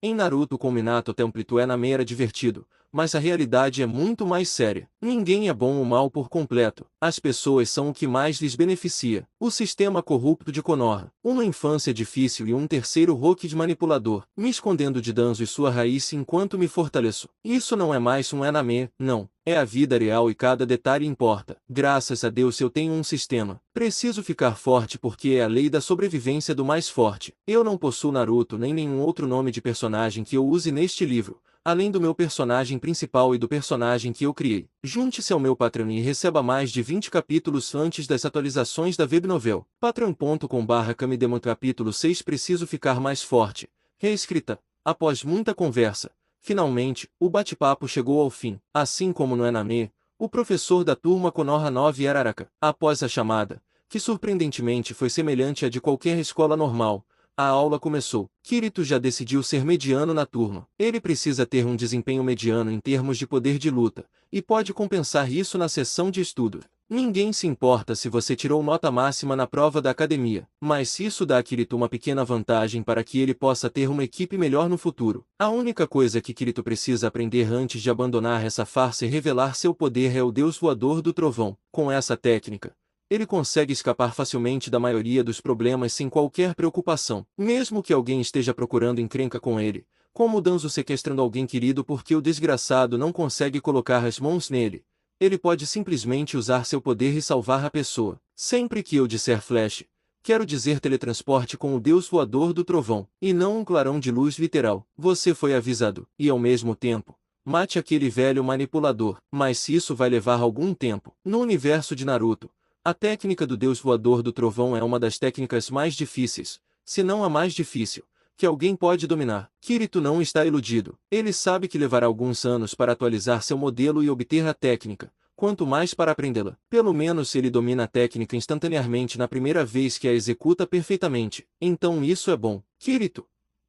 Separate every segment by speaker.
Speaker 1: Em Naruto com Minato Templito Ename era divertido, mas a realidade é muito mais séria. Ninguém é bom ou mal por completo. As pessoas são o que mais lhes beneficia. O sistema corrupto de Konoha. Uma infância difícil e um terceiro Hokage manipulador. Me escondendo de Danzo e sua raiz enquanto me fortaleço. Isso não é mais um Ename, não. É a vida real e cada detalhe importa. Graças a Deus eu tenho um sistema. Preciso ficar forte porque é a lei da sobrevivência do mais forte. Eu não possuo Naruto nem nenhum outro nome de personagem que eu use neste livro, além do meu personagem principal e do personagem que eu criei. Junte-se ao meu Patreon e receba mais de 20 capítulos antes das atualizações da webnovel. patreon.com/Kamidemon Capítulo 6 Preciso ficar mais forte. Reescrita. Após muita conversa, finalmente, o bate-papo chegou ao fim. Assim como no Ename, o professor da turma Konoha 9 era Araka. Após a chamada, que surpreendentemente foi semelhante à de qualquer escola normal, a aula começou. Kirito já decidiu ser mediano na turma. Ele precisa ter um desempenho mediano em termos de poder de luta, e pode compensar isso na sessão de estudo. Ninguém se importa se você tirou nota máxima na prova da academia, mas isso dá a Kirito uma pequena vantagem para que ele possa ter uma equipe melhor no futuro. A única coisa que Kirito precisa aprender antes de abandonar essa farsa e revelar seu poder é o Deus Voador do Trovão. Com essa técnica, ele consegue escapar facilmente da maioria dos problemas sem qualquer preocupação, mesmo que alguém esteja procurando encrenca com ele, como Danzo sequestrando alguém querido porque o desgraçado não consegue colocar as mãos nele. Ele pode simplesmente usar seu poder e salvar a pessoa. Sempre que eu disser flash, quero dizer teletransporte com o Deus Voador do Trovão, e não um clarão de luz literal. Você foi avisado, e ao mesmo tempo, mate aquele velho manipulador, mas isso vai levar algum tempo. No universo de Naruto, a técnica do Deus Voador do Trovão é uma das técnicas mais difíceis, se não a mais difícil, que alguém pode dominar. Kirito não está iludido. Ele sabe que levará alguns anos para atualizar seu modelo e obter a técnica, quanto mais para aprendê-la. Pelo menos ele domina a técnica instantaneamente na primeira vez que a executa perfeitamente. Então isso é bom. Kirito,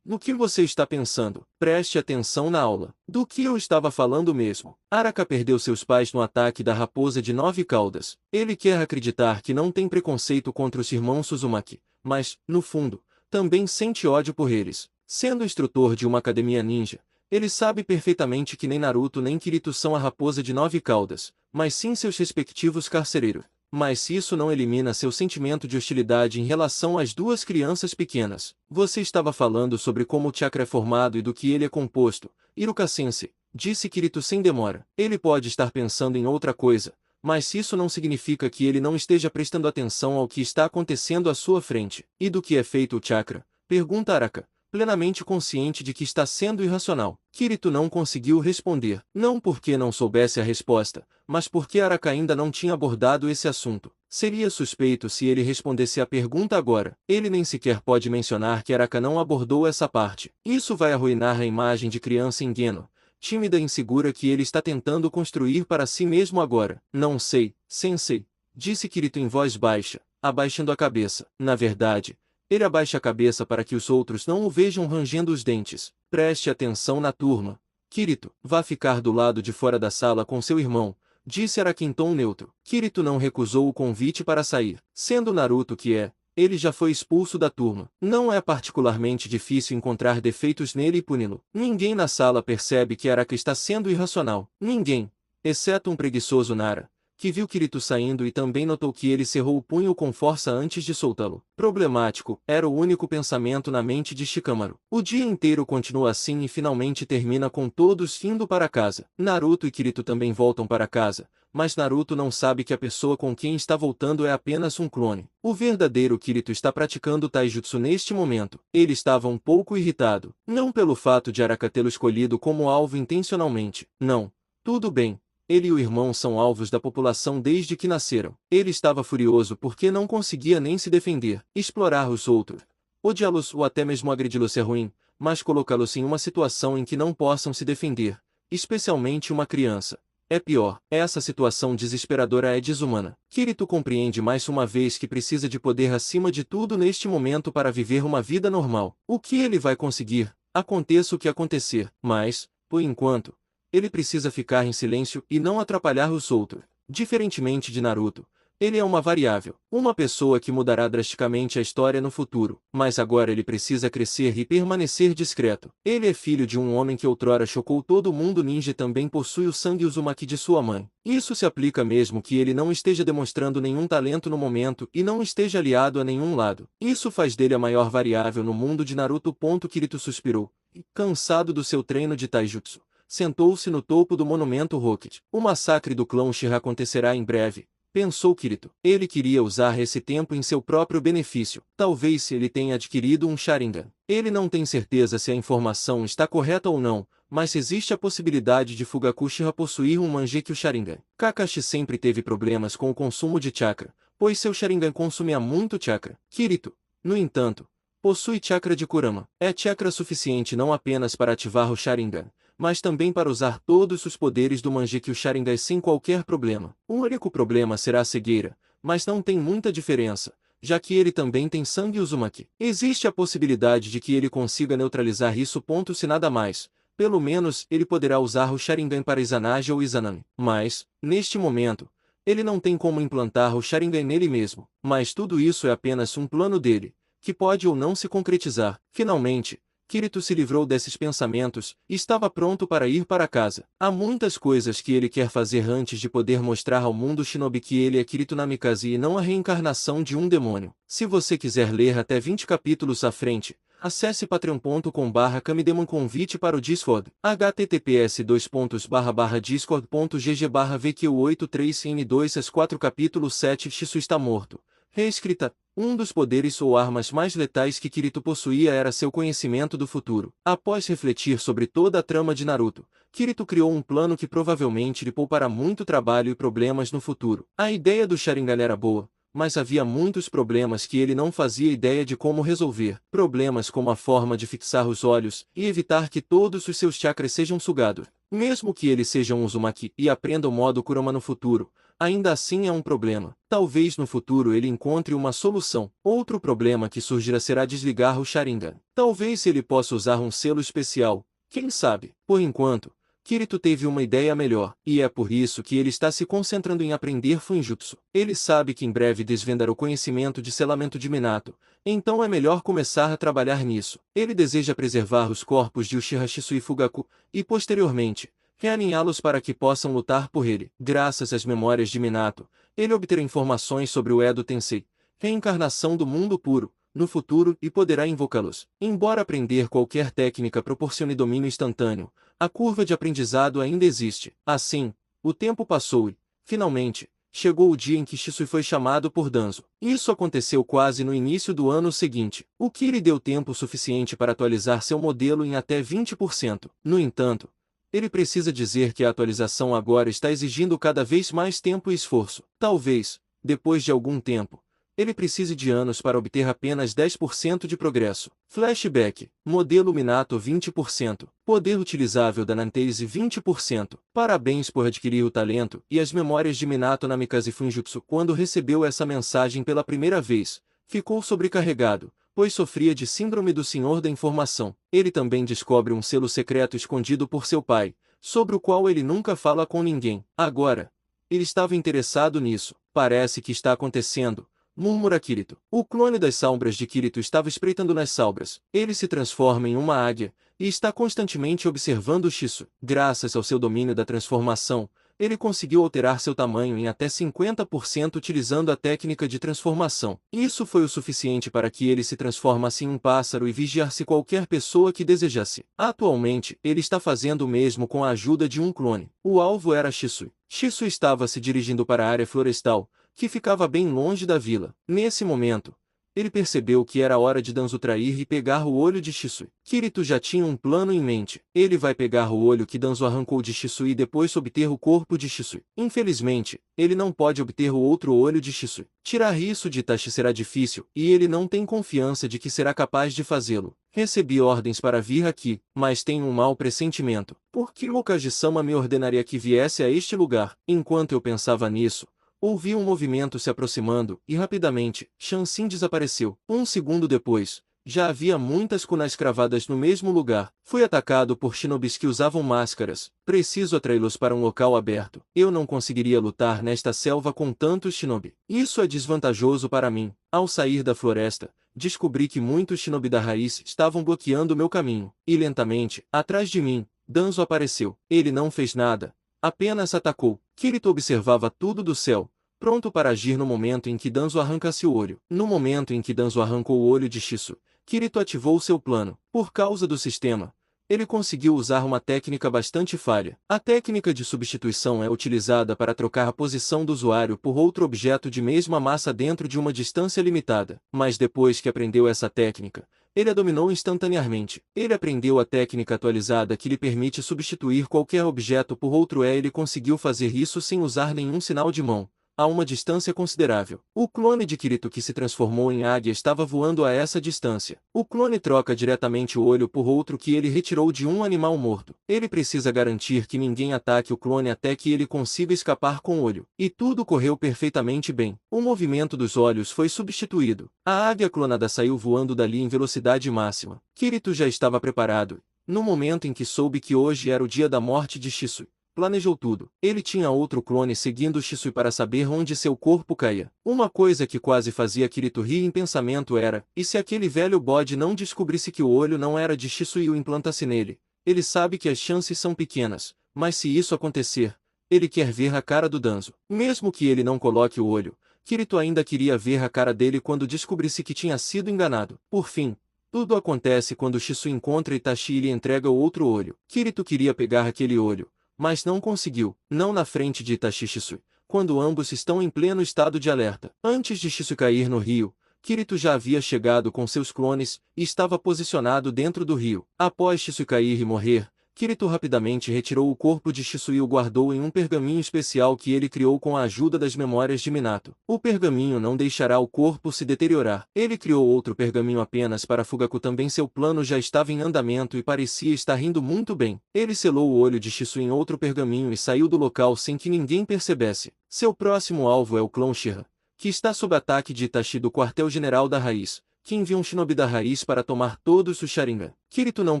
Speaker 1: no que você está pensando? Preste atenção na aula. Do que eu estava falando mesmo? Araka perdeu seus pais no ataque da raposa de 9 caudas. Ele quer acreditar que não tem preconceito contra os irmãos Uzumaki, mas, no fundo, também sente ódio por eles. Sendo instrutor de uma academia ninja, ele sabe perfeitamente que nem Naruto nem Kirito são a raposa de 9 caudas, mas sim seus respectivos carcereiros. Mas isso não elimina seu sentimento de hostilidade em relação às duas crianças pequenas. Você estava falando sobre como o chakra é formado e do que ele é composto. Iruka-sensei, disse Kirito sem demora. Ele pode estar pensando em outra coisa, mas isso não significa que ele não esteja prestando atenção ao que está acontecendo à sua frente. E do que é feito o chakra? Pergunta Araka, plenamente consciente de que está sendo irracional. Kirito não conseguiu responder, não porque não soubesse a resposta, mas porque Araka ainda não tinha abordado esse assunto. Seria suspeito se ele respondesse a pergunta agora. Ele nem sequer pode mencionar que Araka não abordou essa parte. Isso vai arruinar a imagem de criança ingênua, tímida e insegura que ele está tentando construir para si mesmo agora. Não sei, sensei, disse Kirito em voz baixa, abaixando a cabeça. Na verdade, ele abaixa a cabeça para que os outros não o vejam rangendo os dentes. Preste atenção na turma. Kirito, vá ficar do lado de fora da sala com seu irmão, disse Araka em tom neutro. Kirito não recusou o convite para sair. Sendo Naruto que é, ele já foi expulso da turma. Não é particularmente difícil encontrar defeitos nele e puni-lo. Ninguém na sala percebe que Araka está sendo irracional. Ninguém, exceto um preguiçoso Nara, que viu Kirito saindo e também notou que ele cerrou o punho com força antes de soltá-lo. Problemático, era o único pensamento na mente de Shikamaru. O dia inteiro continua assim e finalmente termina com todos indo para casa. Naruto e Kirito também voltam para casa, mas Naruto não sabe que a pessoa com quem está voltando é apenas um clone. O verdadeiro Kirito está praticando taijutsu neste momento. Ele estava um pouco irritado, não pelo fato de Araka tê-lo escolhido como alvo intencionalmente. Não. Tudo bem. Ele e o irmão são alvos da população desde que nasceram. Ele estava furioso porque não conseguia nem se defender. Explorar os outros, odiá-los ou até mesmo agredi-los é ruim, mas colocá-los em uma situação em que não possam se defender, especialmente uma criança, é pior. Essa situação desesperadora é desumana. Kirito compreende mais uma vez que precisa de poder acima de tudo neste momento para viver uma vida normal. O que ele vai conseguir, aconteça o que acontecer, mas, por enquanto, ele precisa ficar em silêncio e não atrapalhar os outros. Diferentemente de Naruto, Ele é uma variável, uma pessoa que mudará drasticamente a história no futuro, mas agora ele precisa crescer e permanecer discreto. Ele é filho de um homem que outrora chocou todo mundo ninja e também possui o sangue Uzumaki de sua mãe. Isso se aplica mesmo que ele não esteja demonstrando nenhum talento no momento e não esteja aliado a nenhum lado. Isso faz dele a maior variável no mundo de Naruto. Kirito suspirou, e, cansado do seu treino de taijutsu, sentou-se no topo do monumento Rocket. O massacre do clã Uchiha acontecerá em breve, pensou Kirito. Ele queria usar esse tempo em seu próprio benefício. Talvez ele tenha adquirido um Sharingan. Ele não tem certeza se a informação está correta ou não, mas existe a possibilidade de Fugaku Uchiha possuir um Mangekyo Sharingan. Kakashi sempre teve problemas com o consumo de chakra, pois seu Sharingan consumia muito chakra. Kirito, no entanto, possui chakra de Kurama. É chakra suficiente não apenas para ativar o Sharingan, mas também para usar todos os poderes do Mangekyo Sharingan sem qualquer problema. O único problema será a cegueira, mas não tem muita diferença, já que ele também tem sangue Uzumaki. Existe a possibilidade de que ele consiga neutralizar isso. Se nada mais, pelo menos ele poderá usar o Sharingan para Izanagi ou Izanami. Mas, neste momento, ele não tem como implantar o Sharingan nele mesmo. Mas tudo isso é apenas um plano dele, que pode ou não se concretizar. Finalmente, Kirito se livrou desses pensamentos e estava pronto para ir para casa. Há muitas coisas que ele quer fazer antes de poder mostrar ao mundo shinobi que ele é Kirito Namikaze e não a reencarnação de um demônio. Se você quiser ler até 20 capítulos à frente, acesse patreon.com/kamidemon. Convite para o Discord, https://discord.gg/vq83n2s4 capítulo 7. Shisu está morto. Reescrita. Um dos poderes ou armas mais letais que Kirito possuía era seu conhecimento do futuro. Após refletir sobre toda a trama de Naruto, Kirito criou um plano que provavelmente lhe poupará muito trabalho e problemas no futuro. A ideia do Sharingan era boa, mas havia muitos problemas que ele não fazia ideia de como resolver. Problemas como a forma de fixar os olhos e evitar que todos os seus chakras sejam sugados. Mesmo que ele seja um Uzumaki e aprenda o modo Kurama no futuro, ainda assim é um problema. Talvez no futuro ele encontre uma solução. Outro problema que surgirá será desligar o Sharingan. Talvez ele possa usar um selo especial. Quem sabe? Por enquanto, Kirito teve uma ideia melhor, e é por isso que ele está se concentrando em aprender Fuinjutsu. Ele sabe que em breve desvendará o conhecimento de selamento de Minato, então é melhor começar a trabalhar nisso. Ele deseja preservar os corpos de Uchiha Shisu e Fugaku, e posteriormente, realinhá-los para que possam lutar por ele. Graças às memórias de Minato, ele obterá informações sobre o Edo Tensei, reencarnação do mundo puro, no futuro e poderá invocá-los. Embora aprender qualquer técnica proporcione domínio instantâneo, a curva de aprendizado ainda existe. Assim, o tempo passou e, finalmente, chegou o dia em que Shisui foi chamado por Danzo. Isso aconteceu quase no início do ano seguinte, o que lhe deu tempo suficiente para atualizar seu modelo em até 20%. No entanto, ele precisa dizer que a atualização agora está exigindo cada vez mais tempo e esforço. Talvez, depois de algum tempo, ele precise de anos para obter apenas 10% de progresso. Flashback. Modelo Minato 20%. Poder utilizável da Nanteize 20%. Parabéns por adquirir o talento e as memórias de Minato Namikaze Fuinjutsu. Quando recebeu essa mensagem pela primeira vez, ficou sobrecarregado, pois sofria de síndrome do Senhor da Informação. Ele também descobre um selo secreto escondido por seu pai, sobre o qual ele nunca fala com ninguém. Agora, ele estava interessado nisso. Parece que está acontecendo, murmura Kirito. O clone das sombras de Kirito estava espreitando nas sombras. Ele se transforma em uma águia, e está constantemente observando Shisu. Graças ao seu domínio da transformação, ele conseguiu alterar seu tamanho em até 50% utilizando a técnica de transformação. Isso foi o suficiente para que ele se transformasse em um pássaro e vigiasse qualquer pessoa que desejasse. Atualmente, ele está fazendo o mesmo com a ajuda de um clone. O alvo era Shisui. Shisui estava se dirigindo para a área florestal, que ficava bem longe da vila. Nesse momento, ele percebeu que era hora de Danzo trair e pegar o olho de Shisui. Kirito já tinha um plano em mente. Ele vai pegar o olho que Danzo arrancou de Shisui e depois obter o corpo de Shisui. Infelizmente, ele não pode obter o outro olho de Shisui. Tirar isso de Itachi será difícil, e ele não tem confiança de que será capaz de fazê-lo. Recebi ordens para vir aqui, mas tenho um mau pressentimento. Por que Okage-sama me ordenaria que viesse a este lugar? Enquanto eu pensava nisso, ouvi um movimento se aproximando, e rapidamente, Shansin desapareceu. Um segundo depois, Já havia muitas kunas cravadas no mesmo lugar. Fui atacado por shinobis que usavam máscaras. Preciso atraí-los para um local aberto. Eu não conseguiria lutar nesta selva com tantos shinobi. Isso é desvantajoso para mim. Ao sair da floresta, descobri que muitos shinobi da raiz estavam bloqueando meu caminho. E lentamente, atrás de mim, Danzo apareceu. Ele não fez nada. Apenas atacou. Kirito observava tudo do céu, pronto para agir no momento em que Danzo arrancasse o olho. No momento em que Danzo arrancou o olho de Shisu, Kirito ativou seu plano. Por causa do sistema, ele conseguiu usar uma técnica bastante falha. A técnica de substituição é utilizada para trocar a posição do usuário por outro objeto de mesma massa dentro de uma distância limitada. Mas depois que aprendeu essa técnica, ele a dominou instantaneamente. Ele aprendeu a técnica atualizada que lhe permite substituir qualquer objeto por outro ele conseguiu fazer isso sem usar nenhum sinal de mão, a uma distância considerável. O clone de Kirito que se transformou em águia estava voando a essa distância. O clone troca diretamente o olho por outro que ele retirou de um animal morto. Ele precisa garantir que ninguém ataque o clone até que ele consiga escapar com o olho. E tudo correu perfeitamente bem. O movimento dos olhos foi substituído. A águia clonada saiu voando dali em velocidade máxima. Kirito já estava preparado. No momento em que soube que hoje era o dia da morte de Shisui, planejou tudo. Ele tinha outro clone seguindo Shisui para saber onde seu corpo caía. Uma coisa que quase fazia Kirito rir em pensamento era, e se aquele velho bode não descobrisse que o olho não era de Shisui e o implantasse nele? Ele sabe que as chances são pequenas, mas se isso acontecer, ele quer ver a cara do Danzo. Mesmo que ele não coloque o olho, Kirito ainda queria ver a cara dele quando descobrisse que tinha sido enganado. Por fim, tudo acontece quando Shisui encontra Itachi e lhe entrega o outro olho. Kirito queria pegar aquele olho, mas não conseguiu, não na frente de Itachi e Shisui, quando ambos estão em pleno estado de alerta. Antes de Shisui cair no rio, Kirito já havia chegado com seus clones, e estava posicionado dentro do rio. Após Shisui cair e morrer, Kirito rapidamente retirou o corpo de Shisui e o guardou em um pergaminho especial que ele criou com a ajuda das memórias de Minato. O pergaminho não deixará o corpo se deteriorar. Ele criou outro pergaminho apenas para Fugaku também. Seu plano já estava em andamento e parecia estar indo muito bem. Ele selou o olho de Shisui em outro pergaminho e saiu do local sem que ninguém percebesse. Seu próximo alvo é o clã Uchiha, que está sob ataque de Itachi do quartel-general da Raiz, que envia um shinobi da raiz para tomar todos os Sharingan. Kirito não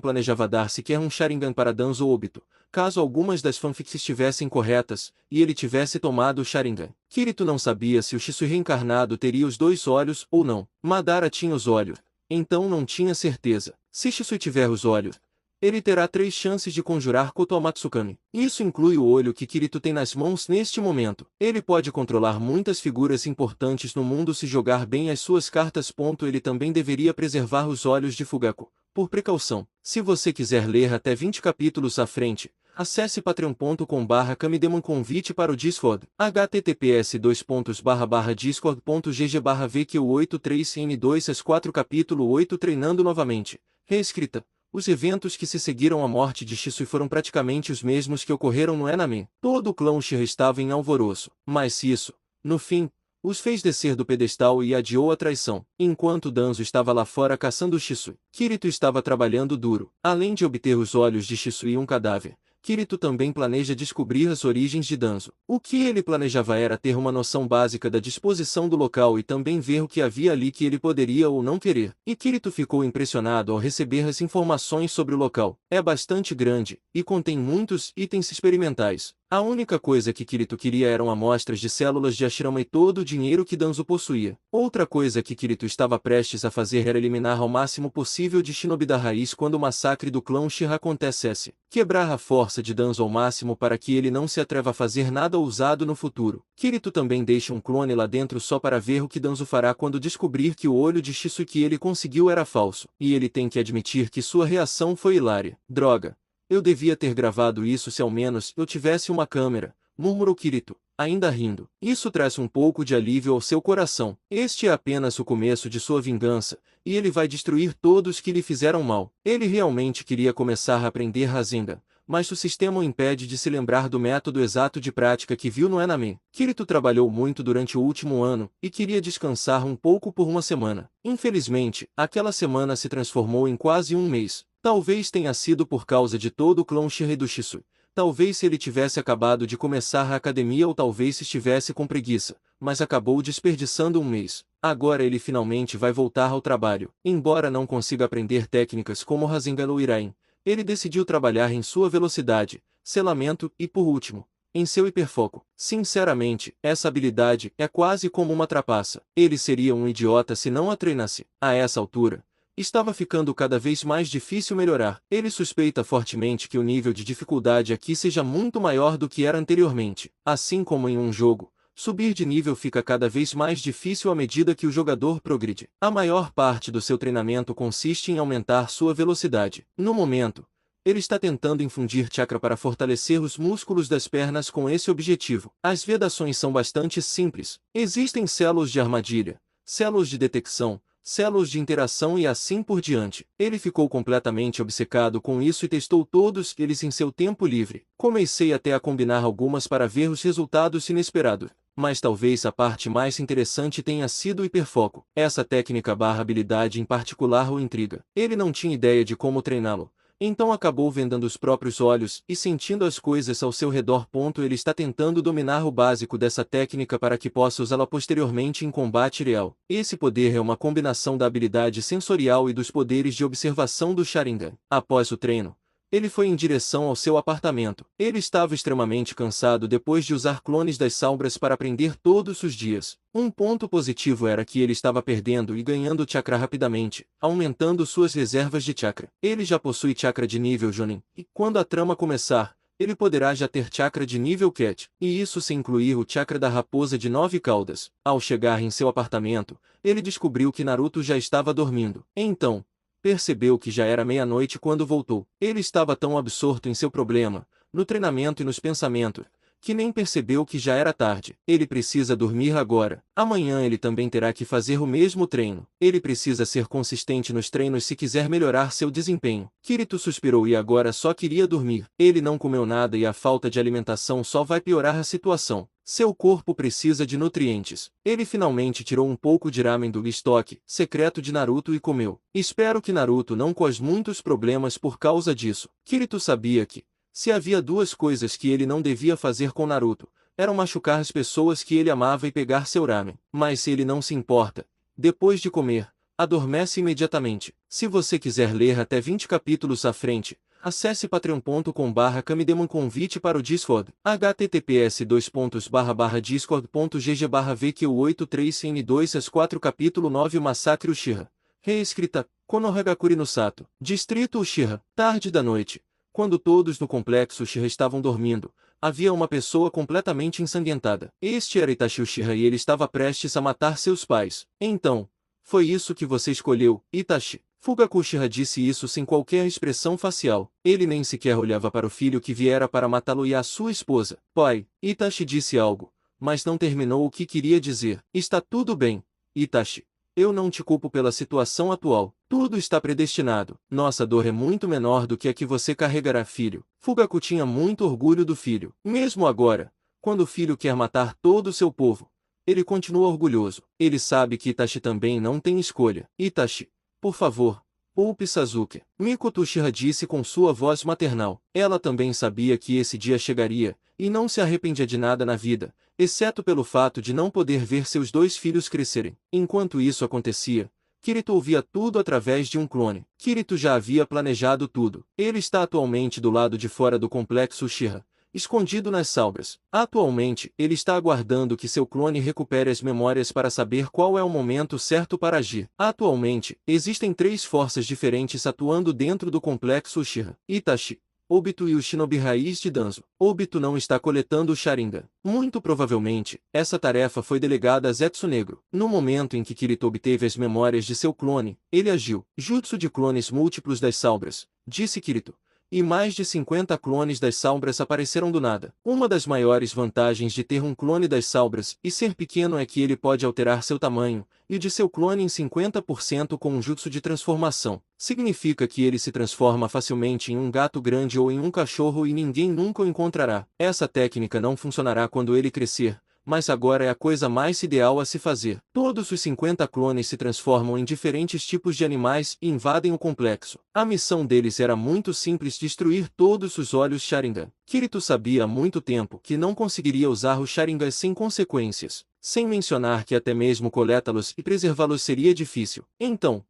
Speaker 1: planejava dar sequer um Sharingan para Danzo ou Obito, caso algumas das fanfics estivessem corretas, e ele tivesse tomado o Sharingan. Kirito não sabia se o Shisui reencarnado teria os dois olhos ou não. Madara tinha os olhos, então não tinha certeza. Se Shisui tiver os olhos, ele terá 3 chances de conjurar Kotoamatsukami. Isso inclui o olho que Kirito tem nas mãos neste momento. Ele pode controlar muitas figuras importantes no mundo se jogar bem as suas cartas. Ele também deveria preservar os olhos de Fugaku, por precaução. Se você quiser ler até 20 capítulos à frente, acesse patreon.com/Kamidemon convite para o Discord, https://discord.gg/vq83n2s4 capítulo 8 treinando novamente. Reescrita. Os eventos que se seguiram à morte de Shisui foram praticamente os mesmos que ocorreram no Ename. Todo o clã Uchiha estava em alvoroço, mas isso, no fim, os fez descer do pedestal e adiou a traição. Enquanto Danzo estava lá fora caçando Shisui, Kirito estava trabalhando duro. Além de obter os olhos de Shisui e um cadáver, Kirito também planeja descobrir as origens de Danzo. O que ele planejava era ter uma noção básica da disposição do local e também ver o que havia ali que ele poderia ou não querer. E Kirito ficou impressionado ao receber as informações sobre o local. É bastante grande, e contém muitos itens experimentais. A única coisa que Kirito queria eram amostras de células de Hashirama e todo o dinheiro que Danzo possuía. Outra coisa que Kirito estava prestes a fazer era eliminar ao máximo possível de shinobi da raiz quando o massacre do clã Uchiha acontecesse. Quebrar a força de Danzo ao máximo para que ele não se atreva a fazer nada ousado no futuro. Kirito também deixa um clone lá dentro só para ver o que Danzo fará quando descobrir que o olho de Shisui que ele conseguiu era falso. E ele tem que admitir que sua reação foi hilária. Droga! Eu devia ter gravado isso se ao menos eu tivesse uma câmera, murmurou Kirito, ainda rindo. Isso traz um pouco de alívio ao seu coração. Este é apenas o começo de sua vingança, e ele vai destruir todos que lhe fizeram mal. Ele realmente queria começar a aprender Rasengan, mas o sistema o impede de se lembrar do método exato de prática que viu no Ename. Kirito trabalhou muito durante o último ano, e queria descansar um pouco por uma semana. Infelizmente, aquela semana se transformou em quase um mês. Talvez tenha sido por causa de todo o clã Uchiha e do Shisui. Talvez se ele tivesse acabado de começar a academia ou talvez se estivesse com preguiça. mas acabou desperdiçando um mês. Agora ele finalmente vai voltar ao trabalho. Embora não consiga aprender técnicas como Rasengan ou Irain, ele decidiu trabalhar em sua velocidade, selamento e, por último, em seu hiperfoco. Sinceramente, essa habilidade é quase como uma trapaça. Ele seria um idiota se não a treinasse. A essa altura, estava ficando cada vez mais difícil melhorar. Ele suspeita fortemente que o nível de dificuldade aqui seja muito maior do que era anteriormente. Assim como em um jogo, subir de nível fica cada vez mais difícil à medida que o jogador progride. A maior parte do seu treinamento consiste em aumentar sua velocidade. No momento, ele está tentando infundir chakra para fortalecer os músculos das pernas com esse objetivo. As vedações são bastante simples. Existem células de armadilha, células de detecção, células de interação e assim por diante. Ele ficou completamente obcecado com isso e testou todos eles em seu tempo livre. Comecei até a combinar algumas para ver os resultados inesperados. Mas talvez a parte mais interessante tenha sido o hiperfoco. Essa técnica / habilidade em particular o intriga. Ele não tinha ideia de como treiná-lo. Então acabou vendando os próprios olhos e sentindo as coisas ao seu redor. Ele está tentando dominar o básico dessa técnica para que possa usá-la posteriormente em combate real. Esse poder é uma combinação da habilidade sensorial e dos poderes de observação do Sharingan. Após o treino, ele foi em direção ao seu apartamento. Ele estava extremamente cansado depois de usar clones das sombras para aprender todos os dias. Um ponto positivo era que ele estava perdendo e ganhando chakra rapidamente, aumentando suas reservas de chakra. Ele já possui chakra de nível Jonin, e quando a trama começar, ele poderá já ter chakra de nível Cat, e isso sem incluir o chakra da raposa de 9 caudas. Ao chegar em seu apartamento, ele descobriu que Naruto já estava dormindo. Então, percebeu que já era meia-noite quando voltou. Ele estava tão absorto em seu problema, no treinamento e nos pensamentos, que nem percebeu que já era tarde. Ele precisa dormir agora. Amanhã ele também terá que fazer o mesmo treino. Ele precisa ser consistente nos treinos se quiser melhorar seu desempenho. Kirito suspirou e agora só queria dormir. Ele não comeu nada e a falta de alimentação só vai piorar a situação. Seu corpo precisa de nutrientes. Ele finalmente tirou um pouco de ramen do estoque secreto de Naruto e comeu. Espero que Naruto não cause muitos problemas por causa disso. Kirito sabia que, se havia duas coisas que ele não devia fazer com Naruto, eram machucar as pessoas que ele amava e pegar seu ramen. Mas se ele não se importa, depois de comer, adormece imediatamente. Se você quiser ler até 20 capítulos à frente, acesse patreon.com/camidemon convite para o Discord, https://discord.gg/vq83n2s4 capítulo 9 Massacre Uchiha. Reescrita, Konohagakure no Sato. Distrito Uchiha. Tarde da noite. Quando todos no complexo Uchiha estavam dormindo, havia uma pessoa completamente ensanguentada. Este era Itachi Uchiha e ele estava prestes a matar seus pais. Então, foi isso que você escolheu, Itachi. Fugaku Uchiha disse isso sem qualquer expressão facial. Ele nem sequer olhava para o filho que viera para matá-lo e a sua esposa. Pai, Itachi disse algo, mas não terminou o que queria dizer. Está tudo bem, Itachi. Eu não te culpo pela situação atual. Tudo está predestinado. Nossa dor é muito menor do que a que você carregará, filho. Fugaku tinha muito orgulho do filho. Mesmo agora, quando o filho quer matar todo o seu povo, ele continua orgulhoso. Ele sabe que Itachi também não tem escolha. Itachi, por favor, poupe Sasuke. Mikoto Uchiha disse com sua voz maternal. Ela também sabia que esse dia chegaria, e não se arrependia de nada na vida, exceto pelo fato de não poder ver seus dois filhos crescerem. Enquanto isso acontecia, Kirito ouvia tudo através de um clone. Kirito já havia planejado tudo. Ele está atualmente do lado de fora do complexo Uchiha, escondido nas sombras. Atualmente, ele está aguardando que seu clone recupere as memórias para saber qual é o momento certo para agir. Atualmente, existem 3 forças diferentes atuando dentro do complexo Uchiha: Itachi, Obito e o Shinobi Raiz de Danzo. Obito não está coletando o Sharingan. Muito provavelmente, essa tarefa foi delegada a Zetsu Negro. No momento em que Kirito obteve as memórias de seu clone, ele agiu. Jutsu de clones múltiplos das sombras, disse Kirito. E mais de 50 clones das sombras apareceram do nada. Uma das maiores vantagens de ter um clone das sombras e ser pequeno é que ele pode alterar seu tamanho, e o de seu clone em 50% com um jutsu de transformação. Significa que ele se transforma facilmente em um gato grande ou em um cachorro e ninguém nunca o encontrará. Essa técnica não funcionará quando ele crescer, mas agora é a coisa mais ideal a se fazer. Todos os 50 clones se transformam em diferentes tipos de animais e invadem o complexo. A missão deles era muito simples: destruir todos os olhos Sharingan. Kirito sabia há muito tempo que não conseguiria usar o Sharingan sem consequências, sem mencionar que até mesmo coletá-los e preservá-los seria difícil. Então,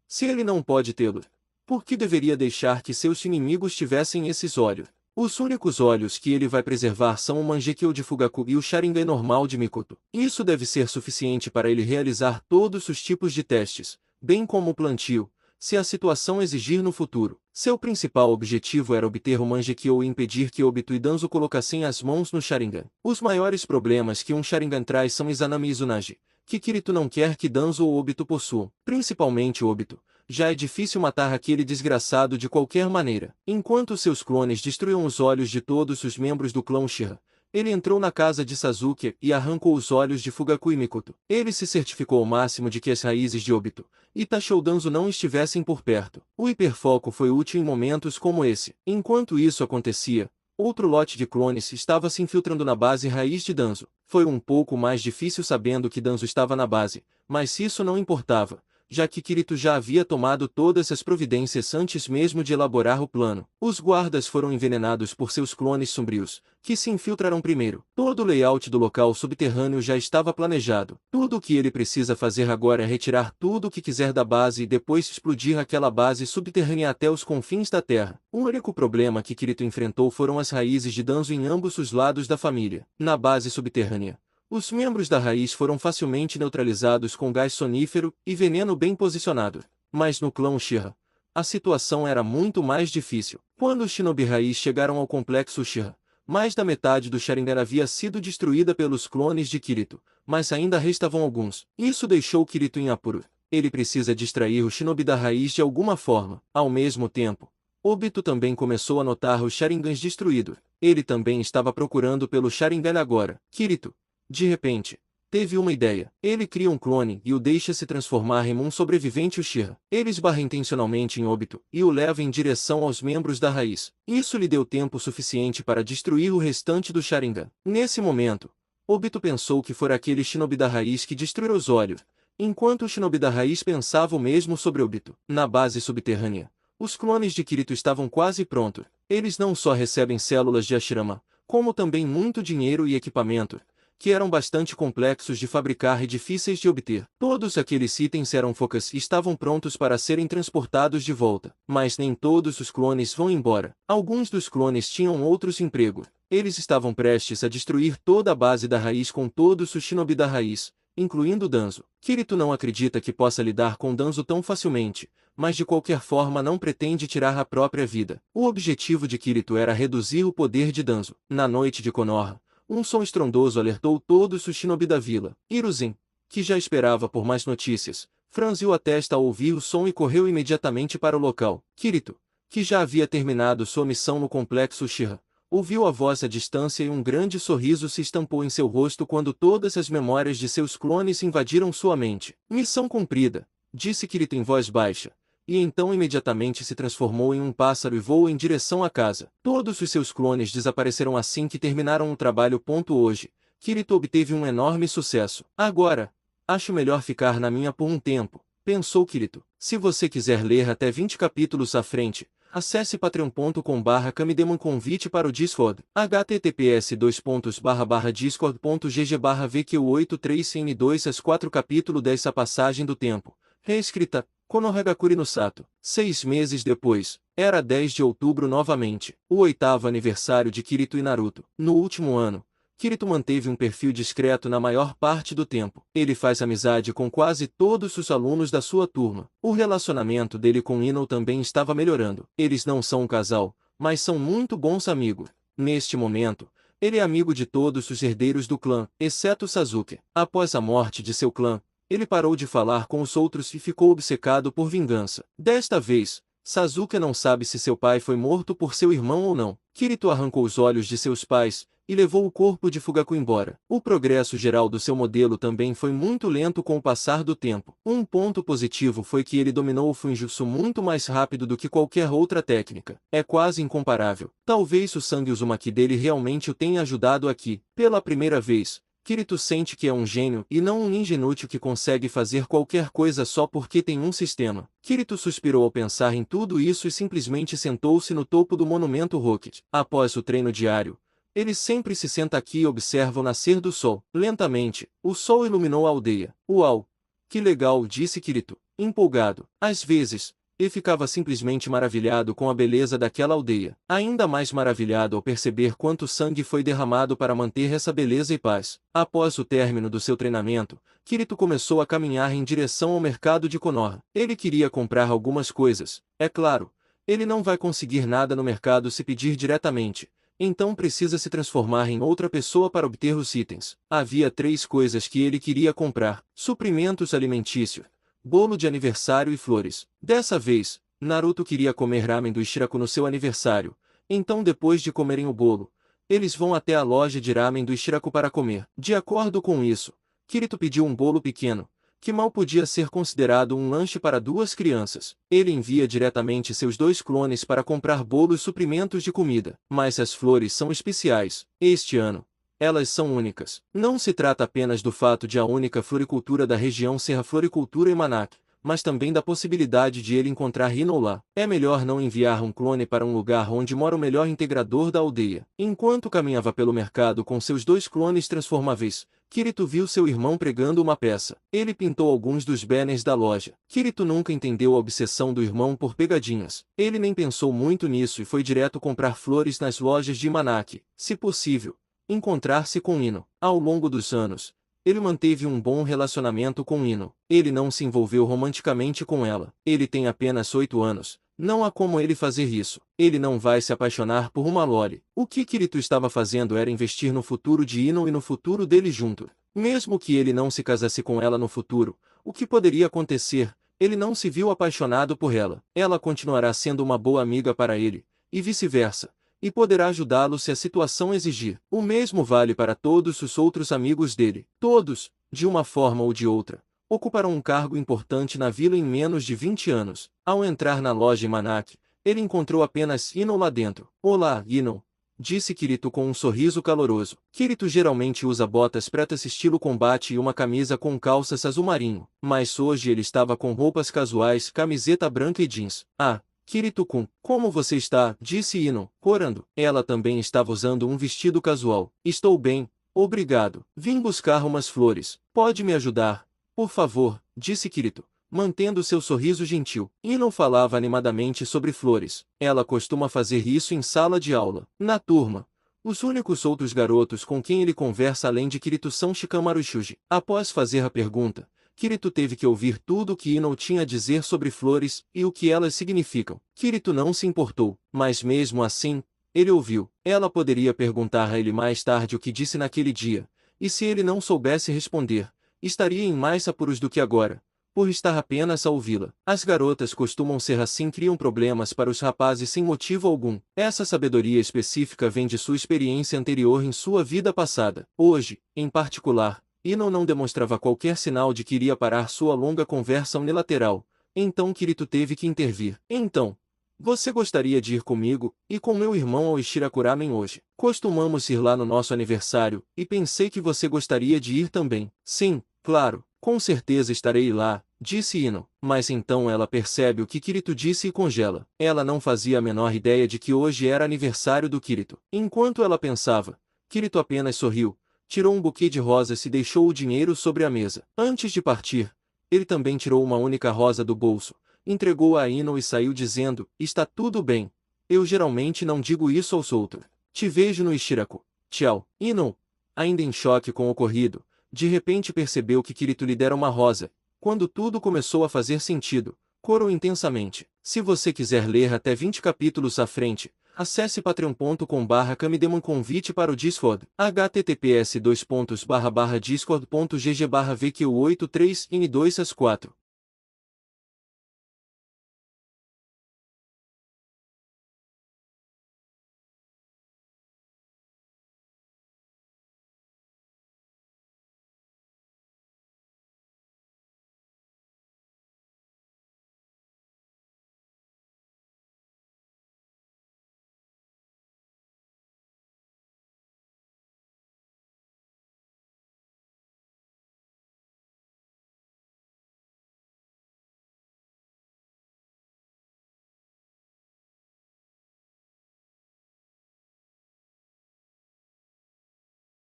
Speaker 1: se ele não pode tê-lo, por que deveria deixar que seus inimigos tivessem esses olhos? Os únicos olhos que ele vai preservar são o Mangekyo de Fugaku e o Sharingan normal de Mikoto. Isso deve ser suficiente para ele realizar todos os tipos de testes, bem como o plantio, se a situação exigir no futuro. Seu principal objetivo era obter o Mangekyo e impedir que Obito e Danzo colocassem as mãos no Sharingan. Os maiores problemas que um Sharingan traz são Izanami e Izunagi, que Kirito não quer que Danzo ou Obito possuam, principalmente Obito. Já é difícil matar aquele desgraçado de qualquer maneira. Enquanto seus clones destruíam os olhos de todos os membros do clã Uchiha, ele entrou na casa de Sasuke e arrancou os olhos de Fugaku e Mikoto. Ele se certificou ao máximo de que as raízes de Obito, Itachi ou Danzo não estivessem por perto. O hiperfoco foi útil em momentos como esse. Enquanto isso acontecia, outro lote de clones estava se infiltrando na base raiz de Danzo. Foi um pouco mais difícil sabendo que Danzo estava na base, mas isso não importava, já que Kirito já havia tomado todas as providências antes mesmo de elaborar o plano. Os guardas foram envenenados por seus clones sombrios, que se infiltraram primeiro. Todo o layout do local subterrâneo já estava planejado. Tudo o que ele precisa fazer agora é retirar tudo o que quiser da base e depois explodir aquela base subterrânea até os confins da Terra. O único problema que Kirito enfrentou foram as raízes de Danzo em ambos os lados da família. Na base subterrânea, os membros da raiz foram facilmente neutralizados com gás sonífero e veneno bem posicionado. Mas no clã Uchiha, a situação era muito mais difícil. Quando os Shinobi Raiz chegaram ao complexo Uchiha, mais da metade do Sharingan havia sido destruída pelos clones de Kirito, mas ainda restavam alguns. Isso deixou Kirito em apuro. Ele precisa distrair o Shinobi da raiz de alguma forma. Ao mesmo tempo, Obito também começou a notar os Sharingans destruídos. Ele também estava procurando pelo Sharingan agora. Kirito, de repente, teve uma ideia. Ele cria um clone e o deixa se transformar em um sobrevivente Uchiha. Ele esbarra intencionalmente em Obito e o leva em direção aos membros da raiz. Isso lhe deu tempo suficiente para destruir o restante do Sharingan. Nesse momento, Obito pensou que fora aquele Shinobi da raiz que destruiu os olhos, enquanto o Shinobi da raiz pensava o mesmo sobre Obito. Na base subterrânea, os clones de Kirito estavam quase prontos. Eles não só recebem células de Hashirama, como também muito dinheiro e equipamento, que eram bastante complexos de fabricar e difíceis de obter. Todos aqueles itens eram focas e estavam prontos para serem transportados de volta. Mas nem todos os clones vão embora. Alguns dos clones tinham outros empregos. Eles estavam prestes a destruir toda a base da raiz com todos os Shinobi da raiz, incluindo Danzo. Kirito não acredita que possa lidar com Danzo tão facilmente, mas de qualquer forma não pretende tirar a própria vida. O objetivo de Kirito era reduzir o poder de Danzo. Na noite de Konoha, um som estrondoso alertou todos os Shinobi da vila. Hiruzen, que já esperava por mais notícias, franziu a testa ao ouvir o som e correu imediatamente para o local. Kirito, que já havia terminado sua missão no complexo Uchiha, ouviu a voz à distância e um grande sorriso se estampou em seu rosto quando todas as memórias de seus clones invadiram sua mente. Missão cumprida, disse Kirito em voz baixa, e então imediatamente se transformou em um pássaro e voou em direção à casa. Todos os seus clones desapareceram assim que terminaram o trabalho. Hoje, Kirito obteve um enorme sucesso. Agora, acho melhor ficar na minha por um tempo, pensou Kirito. Se você quiser ler até 20 capítulos à frente, acesse patreon.com/kamidemon convite para o Discord, https://discord.gg/vq83n2as4 capítulo 10 A Passagem do Tempo, reescrita, Konohagakure no Sato. 6 meses depois, era 10 de outubro novamente, o 8º aniversário de Kirito e Naruto. No último ano, Kirito manteve um perfil discreto na maior parte do tempo. Ele faz amizade com quase todos os alunos da sua turma. O relacionamento dele com Ino também estava melhorando. Eles não são um casal, mas são muito bons amigos. Neste momento, ele é amigo de todos os herdeiros do clã, exceto Sasuke. Após a morte de seu clã, ele parou de falar com os outros e ficou obcecado por vingança. Desta vez, Sasuke não sabe se seu pai foi morto por seu irmão ou não. Kirito arrancou os olhos de seus pais e levou o corpo de Fugaku embora. O progresso geral do seu modelo também foi muito lento com o passar do tempo. Um ponto positivo foi que ele dominou o Fuinjutsu muito mais rápido do que qualquer outra técnica. É quase incomparável. Talvez o sangue Uzumaki dele realmente o tenha ajudado aqui. Pela primeira vez, Kirito sente que é um gênio e não um ninja inútil que consegue fazer qualquer coisa só porque tem um sistema. Kirito suspirou ao pensar em tudo isso e simplesmente sentou-se no topo do monumento Rocket. Após o treino diário, ele sempre se senta aqui e observa o nascer do sol. Lentamente, o sol iluminou a aldeia. Uau! Que legal, disse Kirito, empolgado. Às vezes, ele ficava simplesmente maravilhado com a beleza daquela aldeia. Ainda mais maravilhado ao perceber quanto sangue foi derramado para manter essa beleza e paz. Após o término do seu treinamento, Kirito começou a caminhar em direção ao mercado de Konoha. Ele queria comprar algumas coisas. É claro, ele não vai conseguir nada no mercado se pedir diretamente. Então precisa se transformar em outra pessoa para obter os itens. Havia 3 coisas que ele queria comprar: suprimentos alimentícios, bolo de aniversário e flores. Dessa vez, Naruto queria comer ramen do Ishiraku no seu aniversário. Então depois de comerem o bolo, eles vão até a loja de ramen do Ishiraku para comer. De acordo com isso, Kirito pediu um bolo pequeno, que mal podia ser considerado um lanche para 2 crianças. Ele envia diretamente seus 2 clones para comprar bolos e suprimentos de comida. Mas as flores são especiais. Este ano, elas são únicas. Não se trata apenas do fato de a única floricultura da região ser a floricultura Imanaki, mas também da possibilidade de ele encontrar Ino lá. É melhor não enviar um clone para um lugar onde mora o melhor integrador da aldeia. Enquanto caminhava pelo mercado com seus 2 clones transformáveis, Kirito viu seu irmão pregando uma peça. Ele pintou alguns dos banners da loja. Kirito nunca entendeu a obsessão do irmão por pegadinhas. Ele nem pensou muito nisso e foi direto comprar flores nas lojas de Imanaki. Se possível, encontrar-se com Ino. Ao longo dos anos, ele manteve um bom relacionamento com Ino. Ele não se envolveu romanticamente com ela. Ele tem apenas 8 anos. Não há como ele fazer isso. Ele não vai se apaixonar por uma loli. O que Kirito estava fazendo era investir no futuro de Ino e no futuro dele junto. Mesmo que ele não se casasse com ela no futuro, o que poderia acontecer? Ele não se viu apaixonado por ela. Ela continuará sendo uma boa amiga para ele, e vice-versa, e poderá ajudá-lo se a situação exigir. O mesmo vale para todos os outros amigos dele. Todos, de uma forma ou de outra, ocuparão um cargo importante na vila em menos de 20 anos. Ao entrar na loja Imanaki, ele encontrou apenas Ino lá dentro. Olá, Ino, disse Kirito com um sorriso caloroso. Kirito geralmente usa botas pretas estilo combate e uma camisa com calças azul marinho, mas hoje ele estava com roupas casuais, camiseta branca e jeans. Ah, Kirito-kun, como você está? Disse Ino, corando. Ela também estava usando um vestido casual. Estou bem, obrigado. Vim buscar umas flores. Pode me ajudar? Por favor, disse Kirito, mantendo seu sorriso gentil. Ino falava animadamente sobre flores. Ela costuma fazer isso em sala de aula. Na turma, os únicos outros garotos com quem ele conversa além de Kirito são Shikamaru e Shuji. Após fazer a pergunta, Kirito teve que ouvir tudo o que Ino tinha a dizer sobre flores e o que elas significam. Kirito não se importou, mas mesmo assim, ele ouviu. Ela poderia perguntar a ele mais tarde o que disse naquele dia, e se ele não soubesse responder, estaria em mais apuros do que agora, por estar apenas a ouvi-la. As garotas costumam ser assim, criam problemas para os rapazes sem motivo algum. Essa sabedoria específica vem de sua experiência anterior em sua vida passada. Hoje, em particular, Ino não demonstrava qualquer sinal de que iria parar sua longa conversa unilateral, então Kirito teve que intervir. Então, você gostaria de ir comigo e com meu irmão ao Shirakuramen hoje? Costumamos ir lá no nosso aniversário, e pensei que você gostaria de ir também. Sim, claro, com certeza estarei lá, disse Ino. Mas então ela percebe o que Kirito disse e congela. Ela não fazia a menor ideia de que hoje era aniversário do Kirito. Enquanto ela pensava, Kirito apenas sorriu, tirou um buquê de rosas e deixou o dinheiro sobre a mesa. Antes de partir, ele também tirou uma única rosa do bolso, entregou-a a Ino e saiu dizendo, está tudo bem. Eu geralmente não digo isso aos outros. Te vejo no Ishiraku. Tchau. Ino, ainda em choque com o ocorrido, de repente percebeu que Kirito lhe dera uma rosa. Quando tudo começou a fazer sentido, corou intensamente. Se você quiser ler até 20 capítulos à frente, acesse patreon.com/camidemon convite para o Discord, https://discord.gg/vq83n2as4.